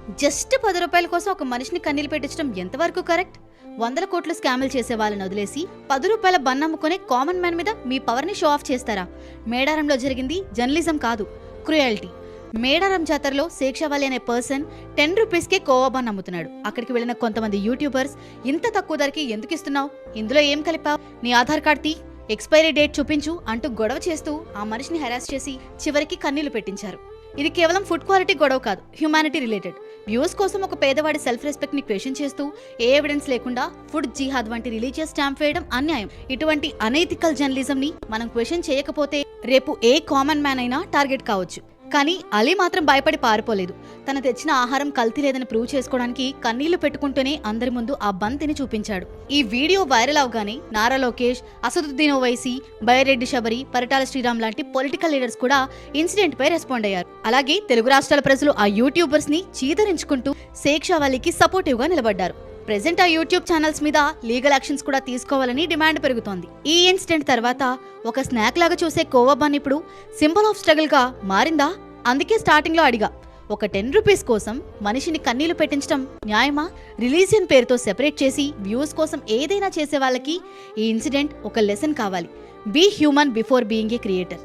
Just 10 రూపాయల కోసం ఒక మనిషిని కన్నీళ్లు పెట్టించడం ఎంతవరకు కరెక్ట్? 100 కోట్లు స్కాములు చేసే వాళ్ళని వదిలేసి 10 రూపాయల బన్ అమ్ముకునే కామన్ మ్యాన్ మీద మీ పవర్ని షో ఆఫ్ చేస్తారా? మేడారంలో జరిగింది జర్నలిజం కాదు, క్రుయాలిటీ. మేడారం జాతరలో శేక్షావాలి అనే పర్సన్ 10 రూపీస్కే కోవా బన్ అమ్ముతున్నాడు. అక్కడికి వెళ్లిన కొంతమంది యూట్యూబర్స్, ఇంత తక్కువ ధరకి ఎందుకు ఇస్తున్నావు, ఇందులో ఏం కలిపావు, నీ ఆధార్ కార్డ్ తీ, ఎక్స్పైరీ డేట్ చూపించు అంటూ గొడవ చేస్తూ ఆ మనిషిని హెరాస్ చేసి చివరికి కన్నీళ్లు పెట్టించారు. ఇది కేవలం ఫుడ్ క్వాలిటీ గొడవ కాదు, హ్యుమానిటీ రిలేటెడ్. వ్యూస్ కోసం ఒక పేదవాడి సెల్ఫ్ రెస్పెక్ట్ ని క్వశ్చన్ చేస్తూ ఏ ఎవిడెన్స్ లేకుండా ఫుడ్ జిహాద్ వంటి రిలీజియస్ స్టాంప్ వేయడం అన్యాయం. ఇటువంటి అనైతికల్ జర్నలిజం ని మనం క్వశ్చన్ చేయకపోతే రేపు ఏ కామన్ మ్యాన్ అయినా టార్గెట్ కావచ్చు. కానీ అలీ మాత్రం భయపడి పారిపోలేదు. తన తెచ్చిన ఆహారం కల్తీ లేదని ప్రూవ్ చేసుకోవడానికి కన్నీళ్లు పెట్టుకుంటూనే అందరి ముందు ఆ బంతిని చూపించాడు. ఈ వీడియో వైరల్ అవగానే నారా లోకేష్, అసదుద్దీన్ ఓవైసీ, బైరెడ్డి శబరి, పరిటాల శ్రీరామ్ లాంటి పొలిటికల్ లీడర్స్ కూడా ఇన్సిడెంట్ పై రెస్పాండ్ అయ్యారు. అలాగే తెలుగు రాష్ట్రాల ప్రజలు ఆ యూట్యూబర్స్ ని చీదరించుకుంటూ శేక్షావలికి సపోర్టివ్ గా నిలబడ్డారు. ప్రెజెంట్ ఆ యూట్యూబ్ ఛానల్స్ మీద లీగల్ యాక్షన్స్ కూడా తీసుకోవాలని డిమాండ్ పెరుగుతోంది. ఈ ఇన్సిడెంట్ తర్వాత ఒక స్నాక్ లాగా చూసే కోవా బన్ ఇప్పుడు సింబల్ ఆఫ్ స్ట్రగుల్ గా మారిందా? అందుకే స్టార్టింగ్ లో అడిగా, ఒక 10 రూపీస్ కోసం మనిషిని కన్నీళ్లు పెట్టించడం న్యాయమా? రిలీజియన్ పేరుతో సెపరేట్ చేసి వ్యూస్ కోసం ఏదైనా చేసే వాళ్ళకి ఈ ఇన్సిడెంట్ ఒక లెసన్ కావాలి. Be human before being a creator.